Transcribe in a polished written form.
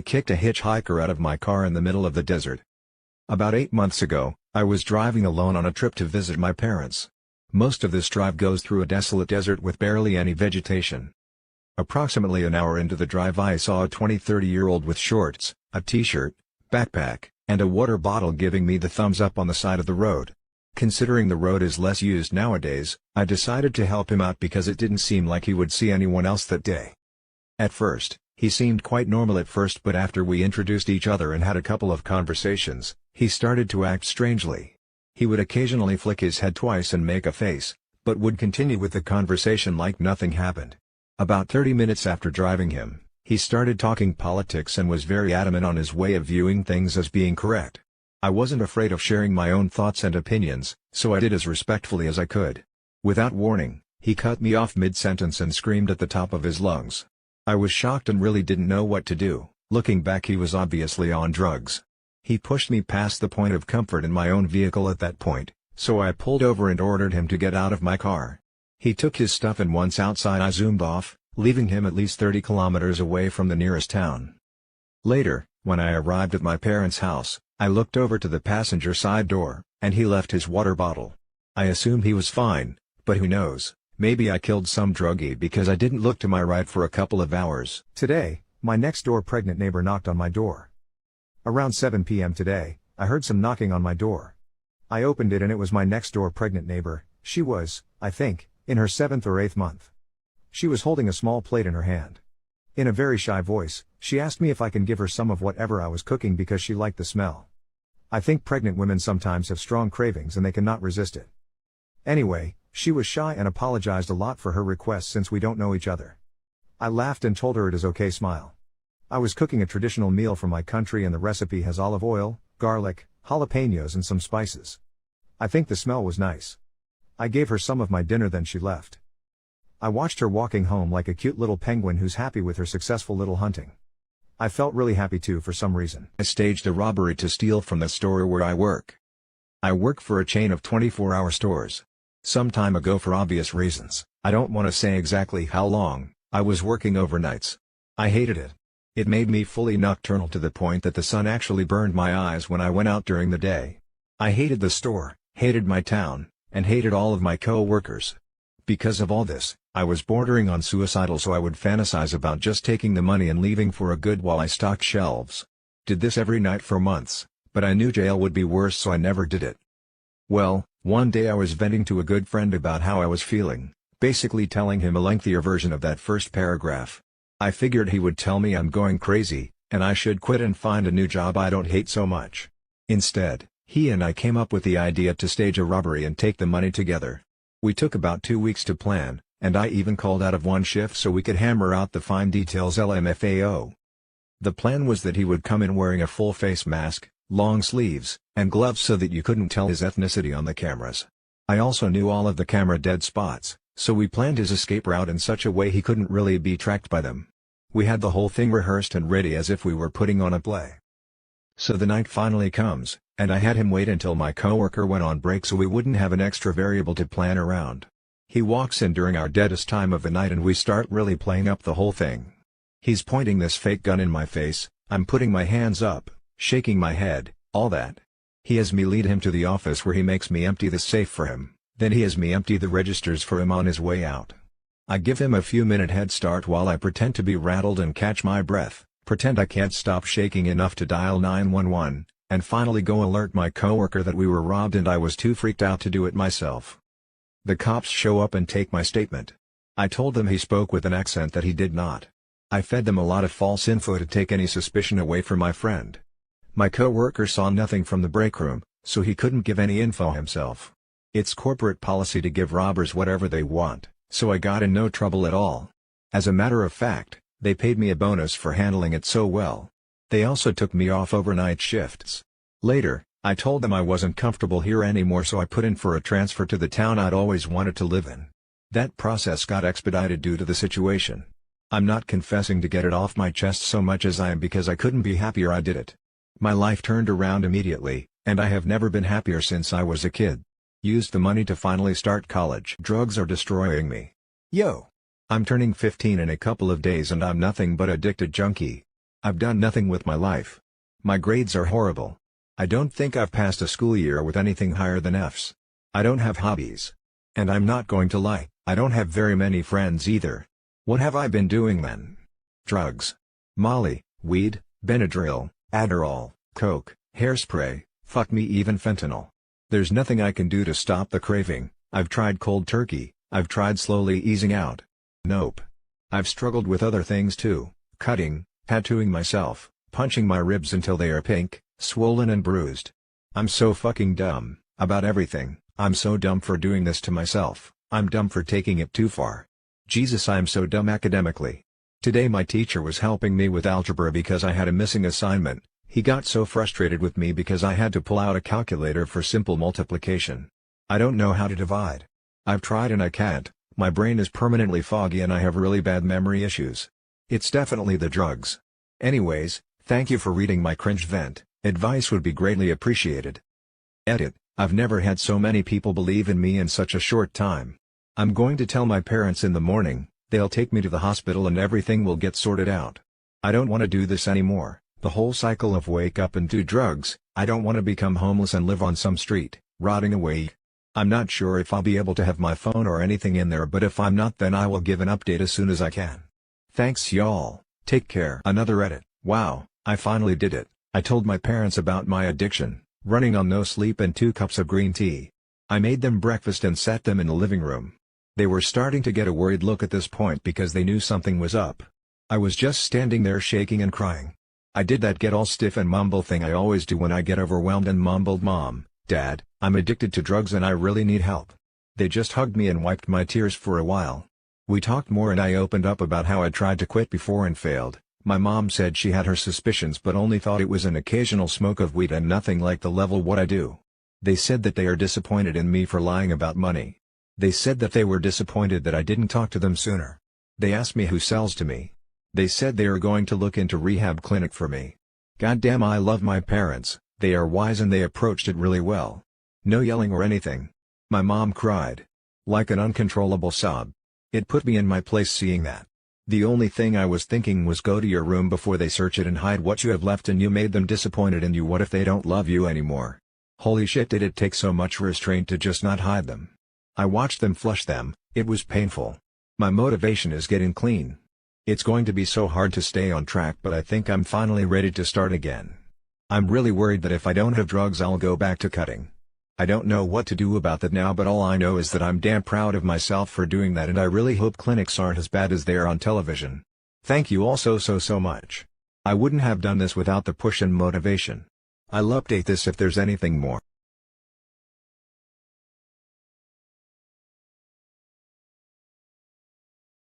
Kicked a hitchhiker out of my car in the middle of the desert. About 8 months ago, I was driving alone on a trip to visit my parents. Most of this drive goes through a desolate desert with barely any vegetation. Approximately an hour into the drive I saw a 20-30-year-old with shorts, a t-shirt, backpack, and a water bottle giving me the thumbs up on the side of the road. Considering the road is less used nowadays, I decided to help him out because it didn't seem like he would see anyone else that day. At first, he seemed quite normal at first, but after we introduced each other and had a couple of conversations, he started to act strangely. He would occasionally flick his head twice and make a face, but would continue with the conversation like nothing happened. About 30 minutes after driving him, he started talking politics and was very adamant on his way of viewing things as being correct. I wasn't afraid of sharing my own thoughts and opinions, so I did as respectfully as I could. Without warning, he cut me off mid-sentence and screamed at the top of his lungs. I was shocked and really didn't know what to do. Looking back, he was obviously on drugs. He pushed me past the point of comfort in my own vehicle at that point, so I pulled over and ordered him to get out of my car. He took his stuff and once outside I zoomed off, leaving him at least 30 kilometers away from the nearest town. Later, when I arrived at my parents' house, I looked over to the passenger side door, and he left his water bottle. I assumed he was fine, but who knows, maybe I killed some druggie because I didn't look to my right for a couple of hours. Today, my next-door pregnant neighbor knocked on my door. Around 7 p.m. today, I heard some knocking on my door. I opened it and it was my next-door pregnant neighbor. She was, I think, in her 7th or 8th month. She was holding a small plate in her hand. In a very shy voice, she asked me if I can give her some of whatever I was cooking because she liked the smell. I think pregnant women sometimes have strong cravings and they cannot resist it. Anyway, she was shy and apologized a lot for her request since we don't know each other. I laughed and told her it is okay, smile. I was cooking a traditional meal from my country and the recipe has olive oil, garlic, jalapenos and some spices. I think the smell was nice. I gave her some of my dinner, then she left. I watched her walking home like a cute little penguin who's happy with her successful little hunting. I felt really happy too for some reason. I staged a robbery to steal from the store where I work. I work for a chain of 24-hour stores. Some time ago, for obvious reasons, I don't want to say exactly how long, I was working overnights. I hated it. It made me fully nocturnal to the point that the sun actually burned my eyes when I went out during the day. I hated the store, hated my town, and hated all of my co-workers. Because of all this, I was bordering on suicidal, so I would fantasize about just taking the money and leaving for a good while I stocked shelves. Did this every night for months, but I knew jail would be worse, so I never did it. Well, one day I was venting to a good friend about how I was feeling, basically telling him a lengthier version of that first paragraph. I figured he would tell me I'm going crazy, and I should quit and find a new job I don't hate so much. Instead, he and I came up with the idea to stage a robbery and take the money together. We took about 2 weeks to plan, and I even called out of one shift so we could hammer out the fine details LMFAO. The plan was that he would come in wearing a full face mask, long sleeves, and gloves so that you couldn't tell his ethnicity on the cameras. I also knew all of the camera dead spots, so we planned his escape route in such a way he couldn't really be tracked by them. We had the whole thing rehearsed and ready as if we were putting on a play. So the night finally comes, and I had him wait until my coworker went on break so we wouldn't have an extra variable to plan around. He walks in during our deadest time of the night and we start really playing up the whole thing. He's pointing this fake gun in my face, I'm putting my hands up, shaking my head, all that. He has me lead him to the office where he makes me empty the safe for him, then he has me empty the registers for him on his way out. I give him a few-minute head start while I pretend to be rattled and catch my breath, pretend I can't stop shaking enough to dial 911, and finally go alert my coworker that we were robbed and I was too freaked out to do it myself. The cops show up and take my statement. I told them he spoke with an accent that he did not. I fed them a lot of false info to take any suspicion away from my friend. My coworker saw nothing from the break room, so he couldn't give any info himself. It's corporate policy to give robbers whatever they want, so I got in no trouble at all. As a matter of fact, they paid me a bonus for handling it so well. They also took me off overnight shifts. Later, I told them I wasn't comfortable here anymore, so I put in for a transfer to the town I'd always wanted to live in. That process got expedited due to the situation. I'm not confessing to get it off my chest so much as I am because I couldn't be happier I did it. My life turned around immediately, and I have never been happier since I was a kid. Used the money to finally start college. Drugs are destroying me. Yo! I'm turning 15 in a couple of days and I'm nothing but addicted junkie. I've done nothing with my life. My grades are horrible. I don't think I've passed a school year with anything higher than Fs. I don't have hobbies. And I'm not going to lie, I don't have very many friends either. What have I been doing then? Drugs. Molly, weed, Benadryl, Adderall, coke, hairspray, fuck me, even fentanyl. There's nothing I can do to stop the craving. I've tried cold turkey, I've tried slowly easing out. Nope. I've struggled with other things too, cutting, tattooing myself, punching my ribs until they are pink, swollen and bruised. I'm so fucking dumb, about everything. I'm so dumb for doing this to myself, I'm dumb for taking it too far. Jesus, I'm so dumb academically. Today my teacher was helping me with algebra because I had a missing assignment. He got so frustrated with me because I had to pull out a calculator for simple multiplication. I don't know how to divide. I've tried and I can't, my brain is permanently foggy and I have really bad memory issues. It's definitely the drugs. Anyways, thank you for reading my cringe vent, advice would be greatly appreciated. Edit, I've never had so many people believe in me in such a short time. I'm going to tell my parents in the morning, they'll take me to the hospital and everything will get sorted out. I don't want to do this anymore. The whole cycle of wake up and do drugs, I don't want to become homeless and live on some street, rotting away. I'm not sure if I'll be able to have my phone or anything in there, but if I'm not, then I will give an update as soon as I can. Thanks y'all, take care. Another edit, wow, I finally did it. I told my parents about my addiction, running on no sleep and 2 cups of green tea. I made them breakfast and sat them in the living room. They were starting to get a worried look at this point because they knew something was up. I was just standing there shaking and crying. I did that get all stiff and mumble thing I always do when I get overwhelmed and mumbled, "Mom, Dad, I'm addicted to drugs and I really need help." They just hugged me and wiped my tears for a while. We talked more and I opened up about how I tried to quit before and failed. My mom said she had her suspicions but only thought it was an occasional smoke of weed and nothing like the level what I do. They said that they are disappointed in me for lying about money. They said that they were disappointed that I didn't talk to them sooner. They asked me who sells to me. They said they are going to look into rehab clinic for me. Goddamn, I love my parents, they are wise and they approached it really well. No yelling or anything. My mom cried. Like an uncontrollable sob. It put me in my place seeing that. The only thing I was thinking was go to your room before they search it and hide what you have left, and you made them disappointed in you. What if they don't love you anymore? Holy shit, did it take so much restraint to just not hide them? I watched them flush them, it was painful. My motivation is getting clean. It's going to be so hard to stay on track, but I think I'm finally ready to start again. I'm really worried that if I don't have drugs I'll go back to cutting. I don't know what to do about that now, but all I know is that I'm damn proud of myself for doing that, and I really hope clinics aren't as bad as they are on television. Thank you all so much. I wouldn't have done this without the push and motivation. I'll update this if there's anything more.